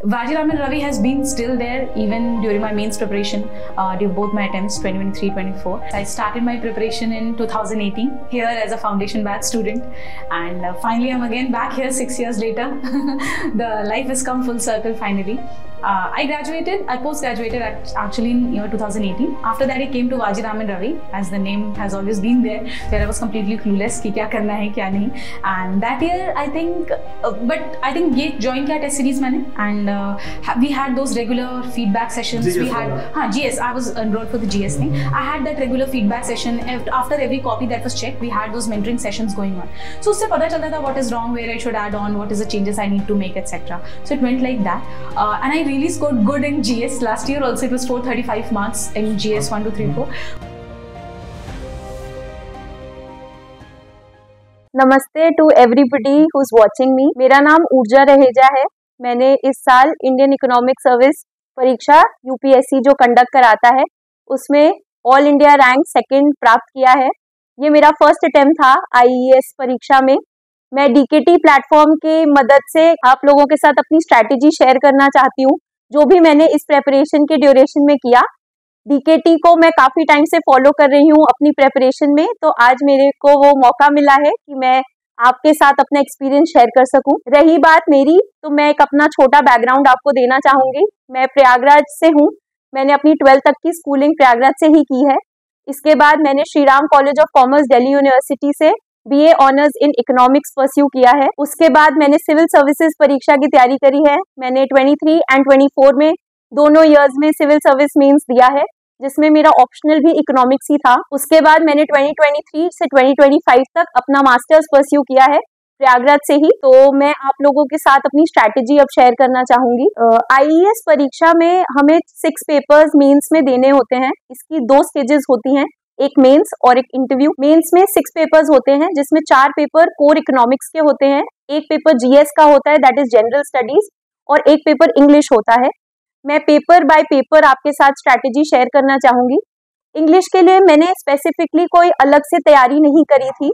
Vajiraman Ravi has been still there even during my mains preparation, during both my attempts 2023-24. I started my preparation in 2018 here as a foundation batch student, and finally I'm again back here 6 years later. The life has come full circle finally. I post-graduated actually in year 2018. After that I came to Vajiraman Ravi, as the name has always been there, where I was completely clueless कि क्या करना है क्या नहीं. And that year I think ये join किया test series मैंने, and we had those regular feedback sessions. GS, we had GS. I was enrolled for the GS thing. I had that regular feedback session after every copy that was checked. We had those mentoring sessions going on. So उससे पता चलता था what is wrong, where I should add on, what is the changes I need to make, etc. So it went like that, and I really scored good in GS last year. Also, it was 435 marks in GS 1, 2, 3, 4. नमस्ते to everybody who is watching me. मेरा नाम ऊर्जा रहेजा है। मैंने इस साल Indian economic service परीक्षा UPSC जो conduct कराता है उसमें ऑल इंडिया रैंक सेकंड प्राप्त किया है। ये मेरा फर्स्ट अटेम्प्ट था आईईएस परीक्षा में। मैं डीकेटी प्लेटफॉर्म की मदद से आप लोगों के साथ अपनी स्ट्रैटेजी शेयर करना चाहती हूँ, जो भी मैंने इस प्रेपरेशन के ड्यूरेशन में किया। डीकेटी को मैं काफ़ी टाइम से फॉलो कर रही हूँ अपनी प्रेपरेशन में, तो आज मेरे को वो मौका मिला है कि मैं आपके साथ अपना एक्सपीरियंस शेयर कर सकूं। रही बात मेरी, तो मैं एक अपना छोटा बैकग्राउंड आपको देना चाहूँगी। मैं प्रयागराज से हूँ। मैंने अपनी 12th तक की स्कूलिंग प्रयागराज से ही की है। इसके बाद मैंने Shri Ram College of Commerce Delhi University से BA honours in economics pursue किया है। उसके बाद मैंने सिविल सर्विसेज परीक्षा की तैयारी करी है। मैंने 23 एंड 24 में दोनों ईयर्स में सिविल सर्विस मेंस दिया है, जिसमें मेरा ऑप्शनल भी इकोनॉमिक्स ही था। उसके बाद मैंने 2023 से 2025 तक अपना मास्टर्स परस्यू किया है प्रयागराज से ही। तो मैं आप लोगों के साथ अपनी स्ट्रैटेजी अब शेयर करना चाहूंगी। आईईएस परीक्षा में हमें 6 पेपर्स मेंस में देने होते हैं। इसकी 2 स्टेजेस होती हैं, एक मेंस और एक इंटरव्यू। मेंस में 6 पेपर्स होते हैं, जिसमें 4 पेपर कोर इकोनॉमिक्स के होते हैं, एक पेपर जीएस का होता है दैट इज जनरल स्टडीज, और एक पेपर इंग्लिश होता है। मैं पेपर बाय पेपर आपके साथ स्ट्रैटेजी शेयर करना चाहूंगी। इंग्लिश के लिए मैंने स्पेसिफिकली कोई अलग से तैयारी नहीं करी थी।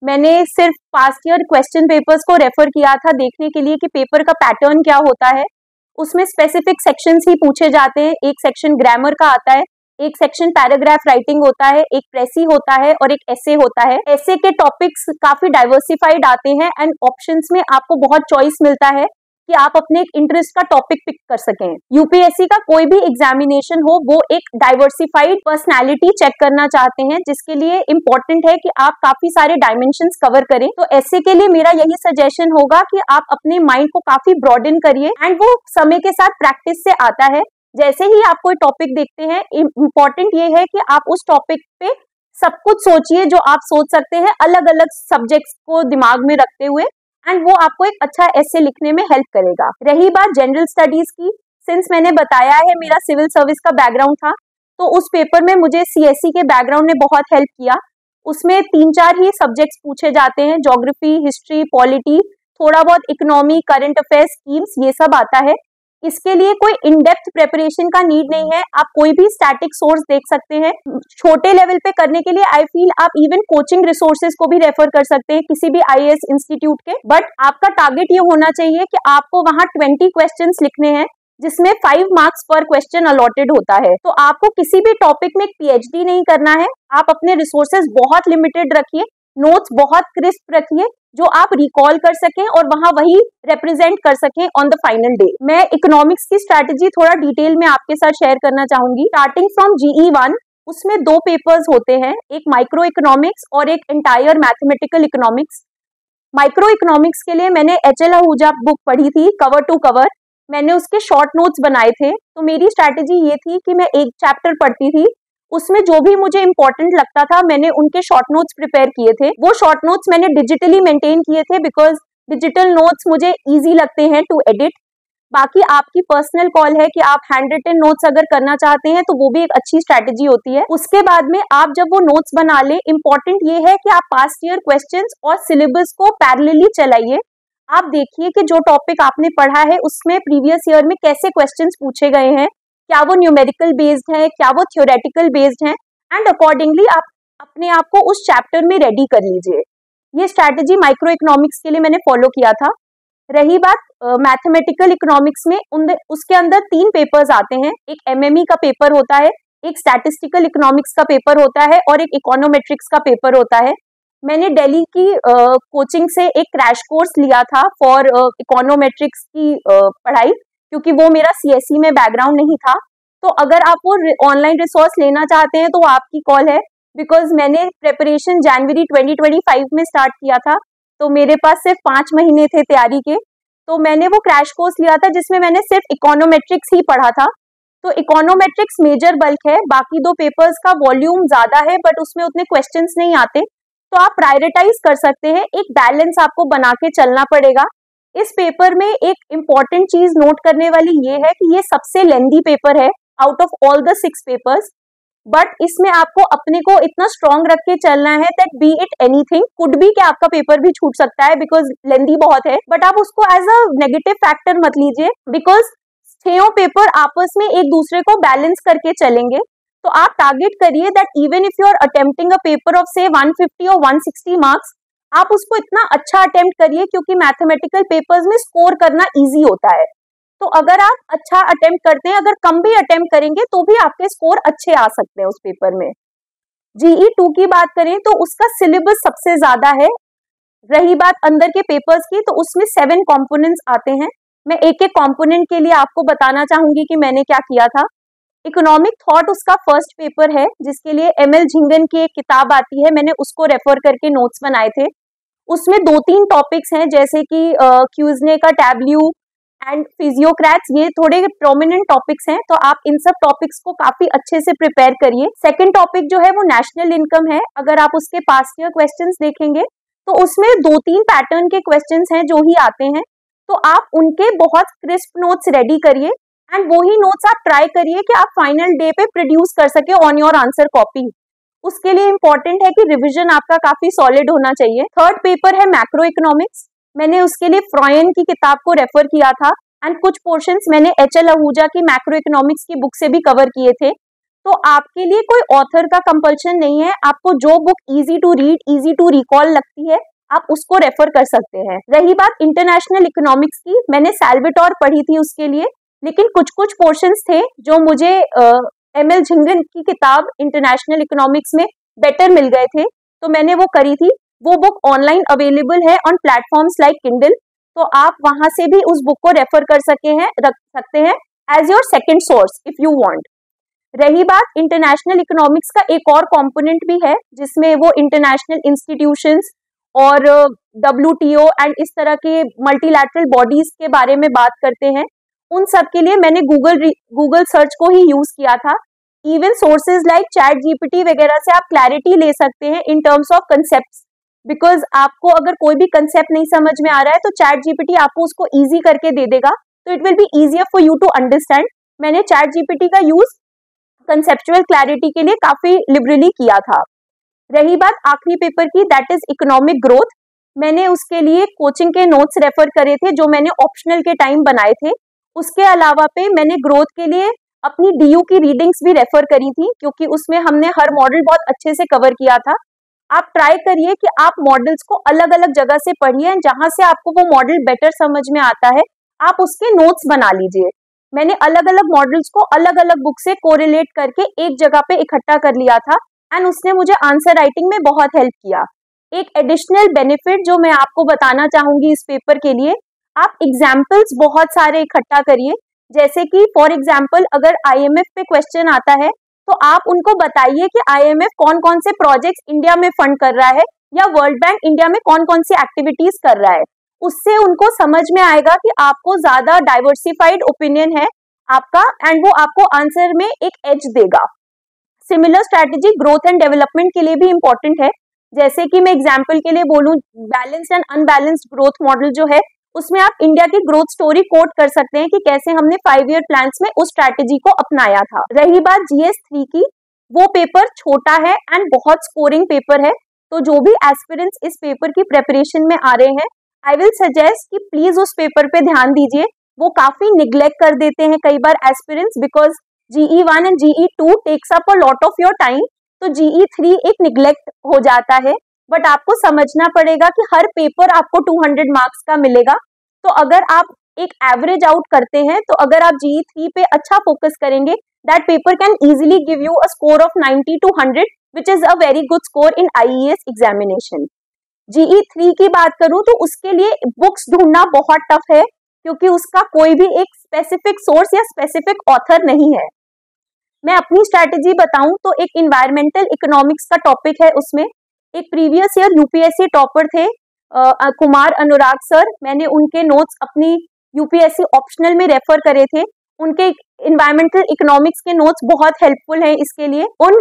मैंने सिर्फ पास्ट ईयर क्वेश्चन पेपर्स को रेफर किया था देखने के लिए कि पेपर का पैटर्न क्या होता है। उसमें स्पेसिफिक सेक्शंस ही पूछे जाते हैं। एक सेक्शन ग्रामर का आता है, एक सेक्शन पैराग्राफ राइटिंग होता है, एक प्रेसी होता है और एक एसे होता है। एसे के टॉपिक्स काफी डाइवर्सिफाइड आते हैं एंड ऑप्शंस में आपको बहुत चॉइस मिलता है कि आप अपने एक इंटरेस्ट का टॉपिक पिक कर सकें। यूपीएससी का कोई भी एग्जामिनेशन हो, वो एक डाइवर्सिफाइड पर्सनालिटी चेक करना चाहते हैं, जिसके लिए इंपॉर्टेंट है कि आप काफी सारे डायमेंशंस कवर करें। तो ऐसे के लिए मेरा यही सजेशन होगा कि आप अपने माइंड को काफी ब्रॉडन करिए, एंड वो समय के साथ प्रैक्टिस से आता है। जैसे ही आप कोई टॉपिक देखते हैं, इम्पॉर्टेंट ये है कि आप उस टॉपिक पे सब कुछ सोचिए जो आप सोच सकते हैं, अलग अलग सब्जेक्ट्स को दिमाग में रखते हुए, एंड वो आपको एक अच्छा एसे लिखने में हेल्प करेगा। रही बात जनरल स्टडीज की, सिंस मैंने बताया है मेरा सिविल सर्विस का बैकग्राउंड था, तो उस पेपर में मुझे सीएससी के बैकग्राउंड ने बहुत हेल्प किया। उसमें 3-4 ही सब्जेक्ट्स पूछे जाते हैं, ज्योग्राफी, हिस्ट्री, पॉलिटी, थोड़ा बहुत इकोनॉमी, करंट अफेयर्स, स्कीम्स, ये सब आता है। इसके लिए कोई इन डेप्थ प्रेपरेशन का नीड नहीं है। आप कोई भी स्टैटिक सोर्स देख सकते हैं। छोटे लेवल पे करने के लिए आई फील आप इवन कोचिंग रिसोर्सेज को भी रेफर कर सकते हैं, किसी भी आईएएस इंस्टीट्यूट के। बट आपका टारगेट ये होना चाहिए कि आपको वहां 20 क्वेश्चंस लिखने हैं, जिसमें 5 मार्क्स पर क्वेश्चन अलॉटेड होता है। तो आपको किसी भी टॉपिक में पीएचडी नहीं करना है। आप अपने रिसोर्सेज बहुत लिमिटेड रखिए, नोट्स बहुत क्रिस्प रखिए, जो आप रिकॉल कर सकें और वहां वही रिप्रेजेंट कर सकें ऑन द फाइनल डे। मैं इकोनॉमिक्स की स्ट्रैटेजी थोड़ा डिटेल में आपके साथ शेयर करना चाहूंगी। स्टार्टिंग फ्रॉम जीई 1, उसमें 2 पेपर्स होते हैं, एक माइक्रो इकोनॉमिक्स और एक entire mathematical economics. Micro economics के लिए मैंने एचएल आहूजा बुक पढ़ी थी कवर टू कवर। मैंने उसके शॉर्ट नोट्स बनाए थे। तो मेरी स्ट्रैटेजी ये थी कि मैं एक चैप्टर पढ़ती थी, उसमें जो भी मुझे इंपॉर्टेंट लगता था मैंने उनके शॉर्ट नोट्स प्रिपेयर किए थे। वो शॉर्ट नोट्स मैंने डिजिटली मेंटेन किए थे, बिकॉज डिजिटल नोट्स मुझे इजी लगते हैं टू एडिट। बाकी आपकी पर्सनल कॉल है कि आप हैंड रिटन नोट्स अगर करना चाहते हैं तो वो भी एक अच्छी स्ट्रैटेजी होती है। उसके बाद में आप जब वो नोट्स बना ले, इंपॉर्टेंट ये है कि आप पास्ट ईयर क्वेश्चंस और सिलेबस को पैरेलली चलाइए। आप देखिए कि जो टॉपिक आपने पढ़ा है उसमें प्रीवियस ईयर में कैसे क्वेश्चंस पूछे गए हैं, क्या वो न्यूमेरिकल बेस्ड है, क्या वो थ्योरेटिकल बेस्ड है, एंड अकॉर्डिंगली आप अपने आप को उस चैप्टर में रेडी कर लीजिए। ये स्ट्रैटेजी माइक्रो इकोनॉमिक्स के लिए मैंने फॉलो किया था। रही बात मैथमेटिकल इकोनॉमिक्स में, उसके अंदर 3 पेपर्स आते हैं। एक एमएमई का पेपर होता है, एक स्टैटिस्टिकल इकोनॉमिक्स का पेपर होता है और एक इकोनोमेट्रिक्स का पेपर होता है। मैंने दिल्ली की कोचिंग से एक क्रैश कोर्स लिया था फॉर इकोनोमेट्रिक्स की पढ़ाई, क्योंकि वो मेरा सीएसई में बैकग्राउंड नहीं था। तो अगर आप वो ऑनलाइन रिसोर्स लेना चाहते हैं तो आपकी कॉल है, बिकॉज मैंने प्रिपरेशन जनवरी 2025 में स्टार्ट किया था, तो मेरे पास सिर्फ 5 महीने थे तैयारी के। तो मैंने वो क्रैश कोर्स लिया था जिसमें मैंने सिर्फ इकोनोमेट्रिक्स ही पढ़ा था। तो इकोनोमेट्रिक्स मेजर बल्क है, बाकी 2 पेपर्स का वॉल्यूम ज्यादा है बट उसमें उतने क्वेश्चंस नहीं आते, तो आप प्रायोरिटाइज कर सकते हैं। एक बैलेंस आपको बना के चलना पड़ेगा। इस पेपर में एक इम्पॉर्टेंट चीज नोट करने वाली ये है कि ये सबसे लेंदी पेपर है out of all the 6 papers, but इसमें आपको अपने को इतना स्ट्रॉन्ग रख के चलना है that B it anything, could be कि आपका पेपर भी छूट सकता है बिकॉज लेंदी बहुत है, बट आप उसको एज अ नेगेटिव फैक्टर मत लीजिए, बिकॉज 6 पेपर आपस में एक दूसरे को बैलेंस करके चलेंगे। तो आप टारगेट करिए that even if you are attempting a paper of say 150 और 160 मार्क्स, आप उसको इतना अच्छा अटेम्प्ट करिए, क्योंकि मैथमेटिकल पेपर्स में स्कोर करना ईजी होता है। तो अगर आप अच्छा अटेम्प्ट करते हैं, अगर कम भी अटेम्प्ट करेंगे तो भी आपके स्कोर अच्छे आ सकते हैं उस पेपर में। जीई 2 की बात करें तो उसका सिलेबस सबसे ज्यादा है। रही बात अंदर के पेपर्स की, तो उसमें 7 कंपोनेंट्स आते हैं। मैं एक एक कंपोनेंट के लिए आपको बताना चाहूंगी कि मैंने क्या किया था। इकोनॉमिक थॉट उसका फर्स्ट पेपर है, जिसके लिए एमएल झिंगन की एक किताब आती है, मैंने उसको रेफर करके नोट्स बनाए थे। उसमें 2-3 टॉपिक्स हैं, जैसे कि क्यूजने का टैब्ल्यू एंड फिजियोक्रेट्स, ये थोड़े प्रोमिनेंट टॉपिक्स हैं, तो आप इन सब टॉपिक्स को काफी अच्छे से प्रिपेयर करिए। सेकंड टॉपिक जो है वो नेशनल इनकम है। अगर आप उसके पास्ट ईयर क्वेश्चंस देखेंगे तो उसमें 2-3 पैटर्न के क्वेश्चंस हैं जो ही आते हैं, तो आप उनके बहुत क्रिस्प नोट्स रेडी करिए एंड वही नोट्स आप ट्राई करिए कि आप फाइनल डे पे प्रोड्यूस कर सके ऑन योर आंसर कॉपी। उसके लिए इंपॉर्टेंट है कि रिविजन आपका काफी सॉलिड होना चाहिए। थर्ड पेपर है मैक्रो इकोनॉमिक्स। मैंने उसके लिए फ्रॉयन की किताब को रेफर किया था एंड कुछ पोर्शंस मैंने एचएल आहूजा की मैक्रो इकोनॉमिक्स की बुक से भी कवर किए थे। तो आपके लिए कोई ऑथर का कंपल्शन नहीं है, आपको जो book easy to read, easy to recall लगती है, आप उसको रेफर कर सकते हैं। रही बात इंटरनेशनल इकोनॉमिक्स की, मैंने सैल्वेटोर पढ़ी थी उसके लिए, लेकिन कुछ कुछ पोर्शंस थे जो मुझे एमएल झिंगन की किताब इंटरनेशनल इकोनॉमिक्स में बेटर मिल गए थे, तो मैंने वो करी थी। वो बुक ऑनलाइन अवेलेबल है ऑन प्लेटफॉर्म्स लाइक किंडल, तो आप वहां से भी उस बुक को रेफर कर रख सकते हैं as your second source if you want. रही बात इंटरनेशनल इकोनॉमिक्स का, एक और कंपोनेंट भी है जिसमें वो इंटरनेशनल इंस्टीट्यूशंस और WTO एंड इस तरह के मल्टीलैटरल बॉडीज के बारे में बात करते हैं। उन सब के लिए मैंने गूगल सर्च को ही यूज किया था। Even sources like chat GPT वगैरह से आप क्लैरिटी ले सकते हैं in terms of concepts, because आपको अगर कोई भी कंसेप्ट नहीं समझ में आ रहा है तो चैट जीपीटी आपको उसको इजी करके दे देगा, तो it will be easier for you to understand. मैंने चैट जीपीटी का यूज कंसेप्चुअल क्लैरिटी के लिए काफी लिबरली किया था। रही बात आखिरी पेपर की, दैट इज इकोनॉमिक ग्रोथ। मैंने उसके लिए कोचिंग के नोट्स रेफर करे थे जो मैंने ऑप्शनल के टाइम बनाए थे। उसके अलावा पे मैंने ग्रोथ के लिए अपनी डीयू की रीडिंग्स भी रेफर करी थी, क्योंकि उसमें हमने हर मॉडल बहुत अच्छे से कवर किया था। आप ट्राई करिए कि आप मॉडल्स को अलग अलग जगह से पढ़िए, जहां से आपको वो मॉडल बेटर समझ में आता है आप उसके नोट्स बना लीजिए। मैंने अलग अलग मॉडल्स को अलग अलग बुक से कोरिलेट करके एक जगह पे इकट्ठा कर लिया था एंड उसने मुझे आंसर राइटिंग में बहुत हेल्प किया। एक एडिशनल बेनिफिट जो मैं आपको बताना चाहूंगी इस पेपर के लिए, आप एग्जाम्पल्स बहुत सारे इकट्ठा करिए। जैसे कि फॉर एग्जाम्पल अगर IMF पे क्वेश्चन आता है तो आप उनको बताइए कि IMF कौन कौन से प्रोजेक्ट्स इंडिया में फंड कर रहा है या वर्ल्ड बैंक इंडिया में कौन कौन सी एक्टिविटीज कर रहा है। उससे उनको समझ में आएगा कि आपको ज्यादा डाइवर्सिफाइड ओपिनियन है आपका एंड वो आपको आंसर में एक एज देगा। Similar strategy growth and development के लिए भी इंपॉर्टेंट है। जैसे कि मैं एग्जाम्पल के लिए बोलूं, balanced and unbalanced growth model जो है उसमें आप इंडिया की ग्रोथ स्टोरी कोट कर सकते हैं कि कैसे हमने 5 ईयर प्लान्स में उस स्ट्रैटेजी को अपनाया था। रही बात GS 3 की, वो पेपर छोटा है एंड बहुत स्कोरिंग पेपर है, तो जो भी एस्पिरेंट्स इस पेपर की प्रेपरेशन में आ रहे हैं, आई विल सजेस्ट कि प्लीज उस पेपर पे ध्यान दीजिए। वो काफी निग्लेक्ट कर देते हैं कई बार aspirants, because GE1 and GE2 takes up a lot of your time, तो GE3 एक निग्लेक्ट हो जाता है। बट आपको समझना पड़ेगा कि हर पेपर आपको 200 मार्क्स का मिलेगा, तो अगर आप एक एवरेज आउट करते हैं, तो अगर आप GE 3 पे अच्छा फोकस करेंगे, that paper can easily give you a score of 90 to 100 which is a very good score in IAS examination. GE 3 की बात करूं तो उसके लिए बुक्स ढूंढना बहुत टफ है, क्योंकि उसका कोई भी एक स्पेसिफिक सोर्स या स्पेसिफिक ऑथर नहीं है। मैं अपनी स्ट्रैटेजी बताऊं तो एक इन्वायरमेंटल इकोनॉमिक्स का टॉपिक है, उसमें एक प्रीवियस ईयर UPSC टॉपर थे कुमार अनुराग सर। मैंने उनके नोट्स अपनी UPSC ऑप्शनल में रेफर करे थे। उनके इन्वायरमेंटल इकोनॉमिक्स के नोट्स बहुत हेल्पफुल हैं इसके लिए। उन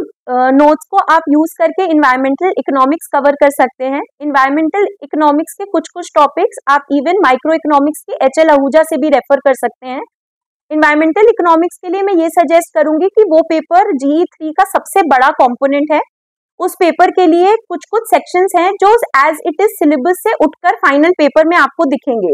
नोट्स को आप यूज करके इन्वायरमेंटल इकोनॉमिक्स कवर कर सकते हैं। इन्वायरमेंटल इकोनॉमिक्स के कुछ कुछ टॉपिक्स आप इवन माइक्रो इकोनॉमिक्स के HL आहूजा से भी रेफर कर सकते हैं। इन्वायरमेंटल इकोनॉमिक्स के लिए मैं ये सजेस्ट करूंगी कि वो पेपर GE 3 का सबसे बड़ा कंपोनेंट है। उस पेपर के लिए कुछ कुछ सेक्शंस हैं जो एज इट इज सिलेबस से उठकर फाइनल पेपर में आपको दिखेंगे।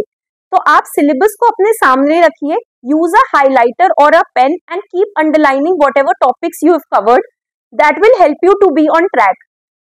तो आप सिलेबस को अपने सामने रखिए, यूज अ हाइलाइटर और a pen and keep underlining whatever topics you have covered, that will help you to be on track.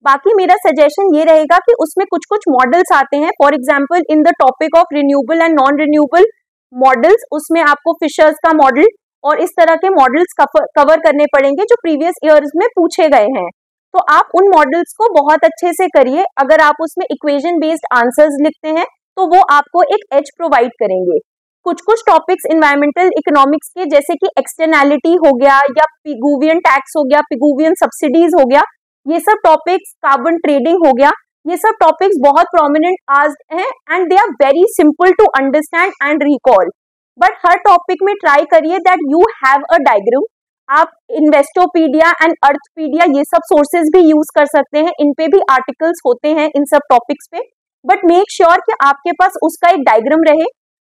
बाकी मेरा सजेशन ये रहेगा कि उसमें कुछ कुछ मॉडल्स आते हैं। For example in the topic of renewable and non renewable models, उसमें आपको फिशर्स का मॉडल और इस तरह के मॉडल्स कवर करने पड़ेंगे जो प्रीवियस ईयर्स में पूछे गए हैं। तो आप उन मॉडल्स को बहुत अच्छे से करिए। अगर आप उसमें इक्वेशन बेस्ड आंसर्स लिखते हैं तो वो आपको एक एज प्रोवाइड करेंगे। कुछ कुछ टॉपिक्स इन्वायरमेंटल इकोनॉमिक्स के, जैसे कि एक्सटर्नैलिटी हो गया या पिगुवियन टैक्स हो गया, पिगुवियन सब्सिडीज हो गया, ये सब टॉपिक्स, कार्बन ट्रेडिंग हो गया, ये सब टॉपिक्स बहुत प्रोमिनेंट आज हैं and they are very simple to understand and recall. But हर टॉपिक में ट्राई करिए that you have a diagram. आप इन्वेस्टोपीडिया एंड अर्थपीडिया ये सब सोर्सेज भी यूज कर सकते हैं, इन पे भी आर्टिकल्स होते हैं इन सब टॉपिक्स पे। बट मेक श्योर कि आपके पास उसका एक डायग्राम रहे।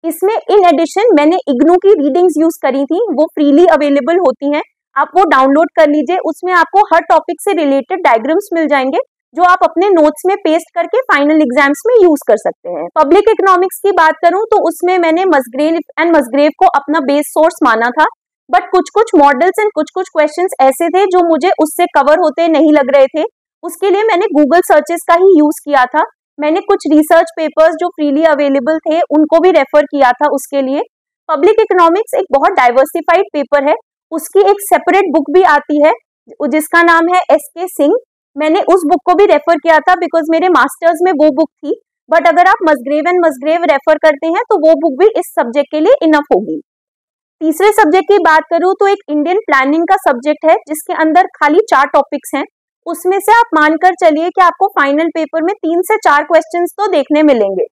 इसमें इन एडिशन मैंने इग्नू की रीडिंग्स यूज करी थी, वो फ्रीली अवेलेबल होती हैं, आप वो डाउनलोड कर लीजिए। उसमें आपको हर टॉपिक से रिलेटेड डायग्राम्स मिल जाएंगे जो आप अपने नोट्स में पेस्ट करके फाइनल एग्जाम्स में यूज कर सकते हैं। पब्लिक इकोनॉमिक्स की बात करूं तो उसमें मैंने मसग्रेव एंड मसग्रेव को अपना बेस सोर्स माना था, बट कुछ कुछ मॉडल्स एंड कुछ कुछ क्वेश्चंस ऐसे थे जो मुझे उससे कवर होते नहीं लग रहे थे। उसके लिए मैंने गूगल सर्चेस का ही यूज किया था। मैंने कुछ रिसर्च पेपर्स जो फ्रीली अवेलेबल थे उनको भी रेफर किया था उसके लिए। पब्लिक इकोनॉमिक्स एक बहुत डाइवर्सिफाइड पेपर है, उसकी एक सेपरेट बुक भी आती है जिसका नाम है SK सिंह। मैंने उस बुक को भी रेफर किया था बिकॉज मेरे मास्टर्स में वो बुक थी। बट अगर आप मसग्रेव एंड मसग्रेव रेफर करते हैं तो वो बुक भी इस सब्जेक्ट के लिए इनफ होगी। तीसरे सब्जेक्ट की बात करूं तो एक इंडियन प्लानिंग का सब्जेक्ट है जिसके अंदर खाली 4 टॉपिक्स हैं। उसमें से आप मानकर चलिए कि आपको फाइनल पेपर में 3 से 4 क्वेश्चंस तो देखने मिलेंगे।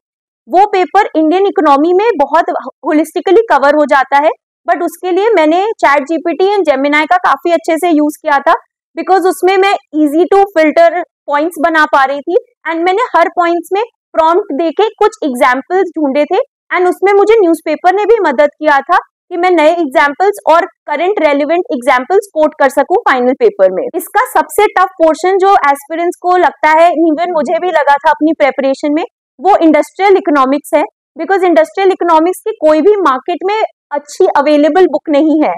वो पेपर इंडियन इकोनॉमी में बहुत होलिस्टिकली कवर हो जाता है। बट उसके लिए मैंने ChatGPT एंड जेमिनाई का काफी अच्छे से यूज किया था बिकॉज उसमें मैं इजी टू फिल्टर पॉइंट्स बना पा रही थी एंड मैंने हर पॉइंट्स में प्रॉम्प्ट देके कुछ एग्जाम्पल्स ढूंढे थे एंड उसमें मुझे न्यूज़पेपर ने भी मदद किया था कि मैं नए एग्जाम्पल्स और करंट रेलिवेंट एग्जाम्पल्स कोट कर सकूं फाइनल पेपर में। इसका सबसे टफ पोर्शन जो एस्पिरेंट्स को लगता है, इवन मुझे भी लगा था अपनी प्रेपरेशन में, वो इंडस्ट्रियल इकोनॉमिक्स है। बिकॉज इंडस्ट्रियल इकोनॉमिक्स की कोई भी मार्केट में अच्छी अवेलेबल बुक नहीं है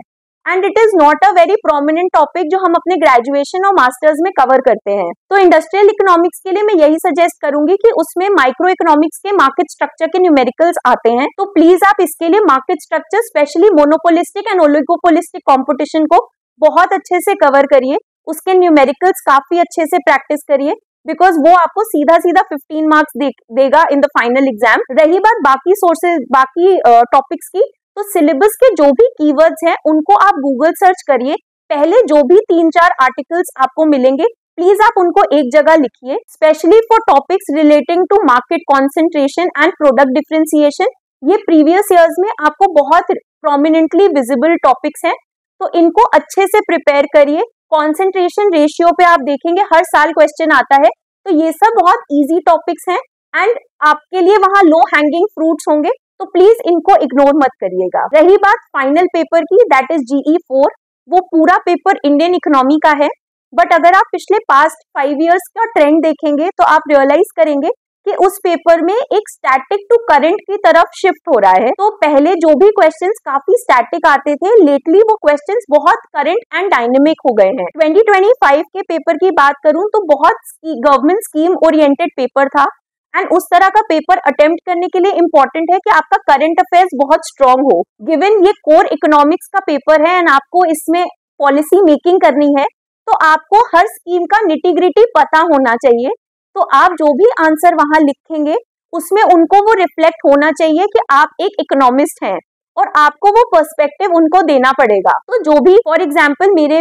and it is not a very prominent topic जो हम अपने ग्रेजुएशन और मास्टर्स में कवर करते हैं। तो इंडस्ट्रियल इकोनॉमिक्स के लिए मैं यही सजेस्ट करूंगी कि उसमें माइक्रो इकोनॉमिक्स के मार्केट स्ट्रक्चर के न्यूमेरिकल्स आते हैं, तो प्लीज आप इसके लिए market structure specially monopolistic and oligopolistic competition को बहुत अच्छे से कवर करिए। उसके न्यूमेरिकल्स काफी अच्छे से प्रैक्टिस करिए बिकॉज वो आपको सीधा सीधा 15 मार्क्स देगा इन द फाइनल एग्जाम। रही बात बाकी सोर्सेज, बाकी टॉपिक्स की, तो सिलेबस के जो भी कीवर्ड्स हैं उनको आप गूगल सर्च करिए। पहले जो भी 3-4 आर्टिकल्स आपको मिलेंगे प्लीज आप उनको एक जगह लिखिए, specially for topics relating to market concentration and product differentiation. ये प्रीवियस ईयर्स में आपको बहुत प्रोमिनेंटली विजिबल टॉपिक्स हैं, तो इनको अच्छे से प्रिपेयर करिए। कॉन्सेंट्रेशन रेशियो पे आप देखेंगे हर साल क्वेश्चन आता है, तो ये सब बहुत इजी टॉपिक्स हैं एंड आपके लिए वहां लो हैंगिंग फ्रूट्स होंगे, तो प्लीज इनको इग्नोर मत करिएगा। रही बात फाइनल पेपर की, दैट इज GE 4, वो पूरा पेपर इंडियन इकोनॉमी का है। बट अगर आप पिछले पास्ट 5 इयर्स का ट्रेंड देखेंगे तो आप रियलाइज करेंगे कि उस पेपर में एक स्टैटिक टू करंट की तरफ शिफ्ट हो रहा है। तो पहले जो भी क्वेश्चंस काफी स्टैटिक आते थे, लेटली वो क्वेश्चंस बहुत करंट एंड डायनेमिक हो गए हैं। 2025 के पेपर की बात करूं तो बहुत गवर्नमेंट स्कीम ओरिएंटेड पेपर था। एंड उस तरह का पेपर अटेम्प्ट करने के लिए इम्पोर्टेंट है कि आपका करंट अफेयर्स बहुत स्ट्रांग हो। गिवन ये कोर इकोनॉमिक्स का पेपर है एंड आपको इसमें पॉलिसी मेकिंग करनी है, तो आपको हर स्कीम का निटी-ग्रिटी पता होना चाहिए। तो आप जो भी आंसर वहां लिखेंगे उसमें उनको वो रिफ्लेक्ट होना चाहिए कि आप एक इकोनॉमिस्ट हैं और आपको वो पर्सपेक्टिव उनको देना पड़ेगा। तो जो भी फॉर एग्जांपल मेरे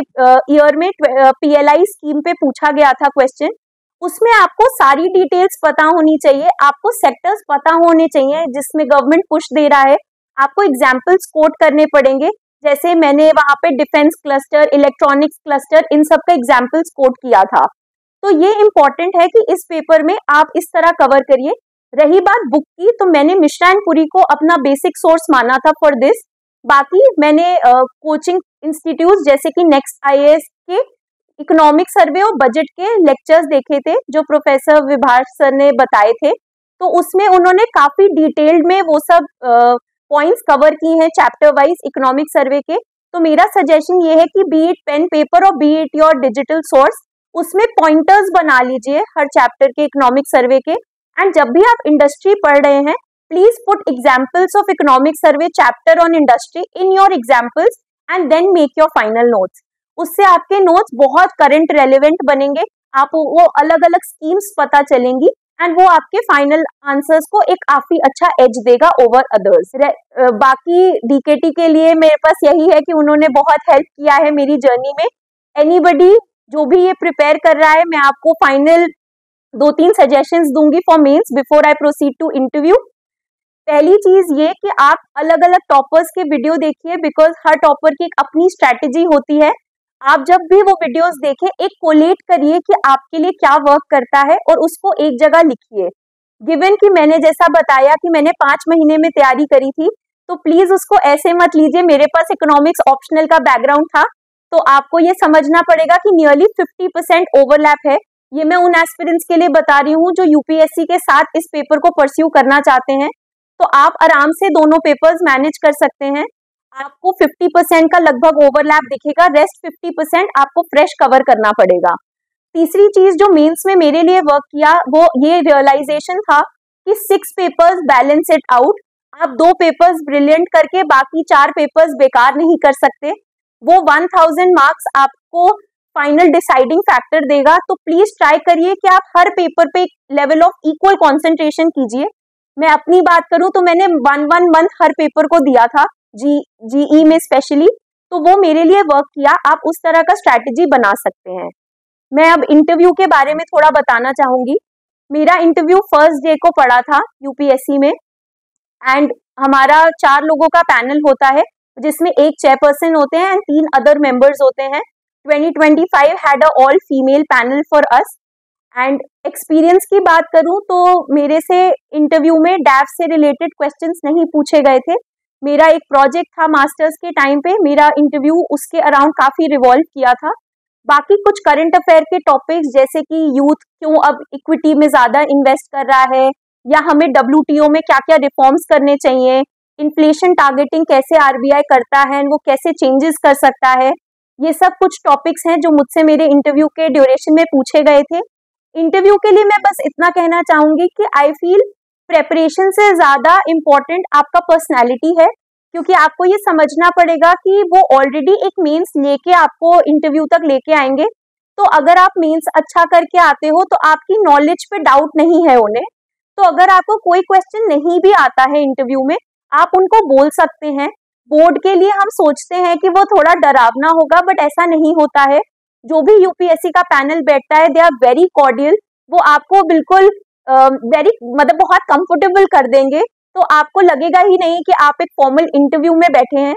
ईयर में PLI स्कीम पे पूछा गया था क्वेश्चन, उसमें आपको सारी डिटेल्स पता होनी चाहिए, आपको सेक्टर्स पता होने चाहिए जिसमें गवर्नमेंट पुश दे रहा है, आपको एग्जाम्पल्स कोट करने पड़ेंगे। जैसे मैंने वहां पे डिफेंस क्लस्टर, इलेक्ट्रॉनिक्स क्लस्टर, इन सब का एग्जाम्पल्स कोट किया था। तो ये इम्पोर्टेंट है कि इस पेपर में आप इस तरह कवर करिए। रही बात बुक की, तो मैंने मिश्रा एंड पुरी को अपना बेसिक सोर्स माना था फॉर दिस। बाकी मैंने कोचिंग इंस्टीट्यूट जैसे कि नेक्स्ट IAS के इकोनॉमिक सर्वे और बजट के लेक्चर्स देखे थे जो प्रोफेसर विभाष सर ने बताए थे। तो उसमें उन्होंने काफी डिटेल्ड में वो सब पॉइंट्स कवर की हैं चैप्टर वाइज इकोनॉमिक सर्वे के। तो मेरा सजेशन ये है कि बी इट पेन पेपर और B it your digital source, उसमें पॉइंटर्स बना लीजिए हर चैप्टर के इकोनॉमिक सर्वे के। एंड जब भी आप इंडस्ट्री पढ़ रहे हैं, please put examples of economic survey chapter on industry in your examples and then make your final notes. उससे आपके नोट्स बहुत करंट रेलेवेंट बनेंगे, आपको वो अलग अलग स्कीम्स पता चलेंगी एंड वो आपके फाइनल आंसर्स को एक काफी अच्छा एज देगा ओवर अदर्स। बाकी DKT के लिए मेरे पास यही है कि उन्होंने बहुत हेल्प किया है मेरी जर्नी में। एनीबडी जो भी ये प्रिपेयर कर रहा है, मैं आपको फाइनल 2-3 सजेशंस दूंगी for mains before I proceed to interview. पहली चीज ये कि आप अलग अलग टॉपर्स के वीडियो देखिए, बिकॉज हर टॉपर की एक अपनी स्ट्रैटेजी होती है। आप जब भी वो वीडियोस देखें, एक कोलेट करिए कि आपके लिए क्या वर्क करता है और उसको एक जगह लिखिए। गिवन कि मैंने जैसा बताया कि मैंने 5 महीने में तैयारी करी थी, तो प्लीज उसको ऐसे मत लीजिए मेरे पास इकोनॉमिक्स ऑप्शनल का बैकग्राउंड था। तो आपको ये समझना पड़ेगा कि नियरली 50% ओवरलैप है। ये मैं उन एस्पिरेंट्स के लिए बता रही हूँ जो UPSC के साथ इस पेपर को परस्यू करना चाहते हैं। तो आप आराम से दोनों पेपर्स मैनेज कर सकते हैं। आपको 50% का लगभग ओवरलैप दिखेगा, रेस्ट 50% आपको फ्रेश कवर करना पड़ेगा। तीसरी चीज जो मेंस में मेरे लिए वर्क किया, वो ये रियलाइजेशन था कि 6 पेपर्स बैलेंस इट आउट। आप 2 पेपर्स ब्रिलियंट करके बाकी 4 पेपर्स बेकार नहीं कर सकते। वो 1000 मार्क्स आपको फाइनल डिसाइडिंग फैक्टर देगा। तो प्लीज ट्राई करिए कि आप हर पेपर पे एक लेवल ऑफ इक्वल कंसंट्रेशन कीजिए। मैं अपनी बात करूं तो मैंने 1 मंथ हर पेपर को दिया था, GE में स्पेशली, तो वो मेरे लिए वर्क किया। आप उस तरह का स्ट्रैटेजी बना सकते हैं। मैं अब इंटरव्यू के बारे में थोड़ा बताना चाहूंगी। मेरा इंटरव्यू फर्स्ट डे को पड़ा था UPSC में एंड हमारा 4 लोगों का पैनल होता है जिसमें एक चेयरपर्सन होते हैं एंड 3 अदर मेंबर्स होते हैं। 2025 had a all female panel for us. And experience की बात करूं तो मेरे से इंटरव्यू में डैफ से रिलेटेड क्वेश्चंस नहीं पूछे गए थे। मेरा एक प्रोजेक्ट था मास्टर्स के टाइम पे, मेरा इंटरव्यू उसके अराउंड काफी रिवॉल्व किया था। बाकी कुछ करंट अफेयर के टॉपिक्स जैसे कि यूथ क्यों अब इक्विटी में ज्यादा इन्वेस्ट कर रहा है, या हमें WTO में क्या क्या रिफॉर्म्स करने चाहिए, इन्फ्लेशन टारगेटिंग कैसे RBI करता है, वो कैसे चेंजेस कर सकता है, ये सब कुछ टॉपिक्स हैं जो मुझसे मेरे इंटरव्यू के ड्यूरेशन में पूछे गए थे। इंटरव्यू के लिए मैं बस इतना कहना चाहूंगी कि आई फील प्रेपरेशन से ज्यादा इम्पोर्टेंट आपका पर्सनैलिटी है, क्योंकि आपको ये समझना पड़ेगा कि वो ऑलरेडी एक मेंस लेके आपको इंटरव्यू तक लेके आएंगे। तो अगर आप मेंस अच्छा करके आते हो तो आपकी नॉलेज पे डाउट नहीं है उन्हें। तो अगर आपको कोई क्वेश्चन नहीं भी आता है इंटरव्यू में, आप उनको बोल सकते हैं। बोर्ड के लिए हम सोचते हैं कि वो थोड़ा डरावना होगा, बट ऐसा नहीं होता है। जो भी UPSC का पैनल बैठता है, दे आर वेरी कॉर्डियल। वो आपको बिल्कुल मतलब बहुत कंफर्टेबल कर देंगे। तो आपको लगेगा ही नहीं कि आप एक फॉर्मल इंटरव्यू में बैठे हैं।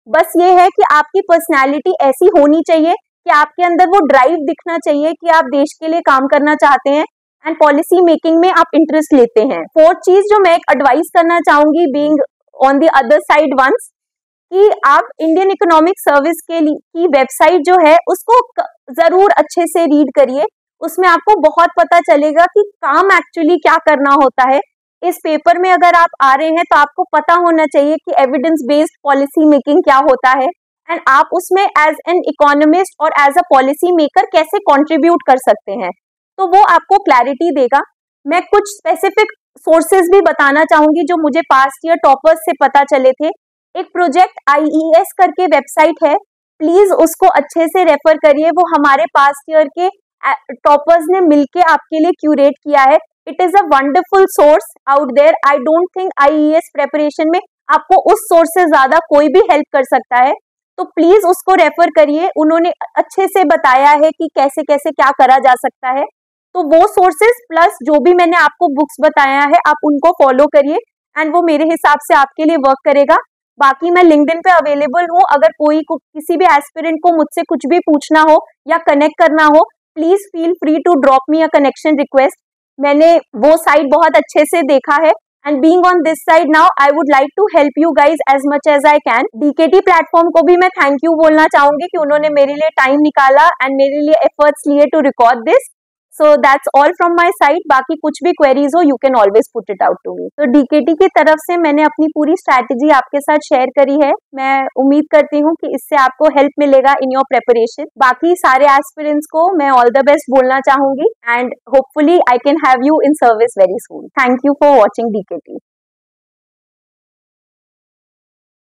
बस ये है कि आपकी पर्सनैलिटी ऐसी होनी चाहिए कि आपके अंदर वो ड्राइव दिखना चाहिए कि आप देश के लिए काम करना चाहते हैं एंड पॉलिसी मेकिंग में आप इंटरेस्ट लेते हैं। 4th चीज जो मैं एक एडवाइस करना चाहूंगी, being on the other side once, कि आप इंडियन इकोनॉमिक सर्विस की वेबसाइट जो है उसको जरूर अच्छे से रीड करिए। उसमें आपको बहुत पता चलेगा कि काम एक्चुअली क्या करना होता है। इस पेपर में अगर आप आ रहे हैं तो आपको पता होना चाहिए कि एविडेंस बेस्ड पॉलिसी मेकिंग क्या होता है एंड आप उसमें एज एन इकोनॉमिस्ट और एज अ पॉलिसी मेकर कैसे कंट्रीब्यूट कर सकते हैं। तो वो आपको क्लैरिटी देगा। मैं कुछ स्पेसिफिक सोर्सेज भी बताना चाहूंगी जो मुझे पास्ट ईयर टॉपर्स से पता चले थे। एक प्रोजेक्ट IES करके वेबसाइट है, प्लीज उसको अच्छे से रेफर करिए। वो हमारे पास्ट ईयर के टॉपर्स ने मिलके आपके लिए क्यूरेट किया है। It is a wonderful source out there. I don't think IES preparation में आपको उस सोर्स से ज्यादा कोई भी हेल्प कर सकता है, तो प्लीज उसको रेफर करिए। उन्होंने अच्छे से बताया है कि कैसे कैसे क्या करा जा सकता है। तो वो सोर्सेज प्लस जो भी मैंने आपको बुक्स बताया है, आप उनको फॉलो करिए एंड वो मेरे हिसाब से आपके लिए वर्क करेगा। बाकी मैं लिंक्डइन पे अवेलेबल हूँ, अगर कोई किसी भी एस्पिरेंट को मुझसे कुछ भी पूछना हो या कनेक्ट करना हो, please feel free to drop me a connection request. मैंने वो साइट बहुत अच्छे से देखा है and being on this side now I would like to help you guys as much as I can. DKT platform को भी मैं थैंक यू बोलना चाहूंगी कि उन्होंने मेरे लिए टाइम निकाला एंड मेरे लिए एफर्ट्स लिए to record this. So that's all from my side. बाकी कुछ भी क्वेरीज हो, you can always put it out to me. तो DKT की तरफ से मैंने अपनी पूरी स्ट्रैटेजी आपके साथ शेयर करी है। मैं उम्मीद करती हूँ कि इससे आपको हेल्प मिलेगा इन योर प्रेपरेशन। बाकी सारे एस्पिरेंट्स को मैं ऑल द बेस्ट बोलना चाहूंगी and hopefully I can have you in service very soon. Thank you for watching DKT।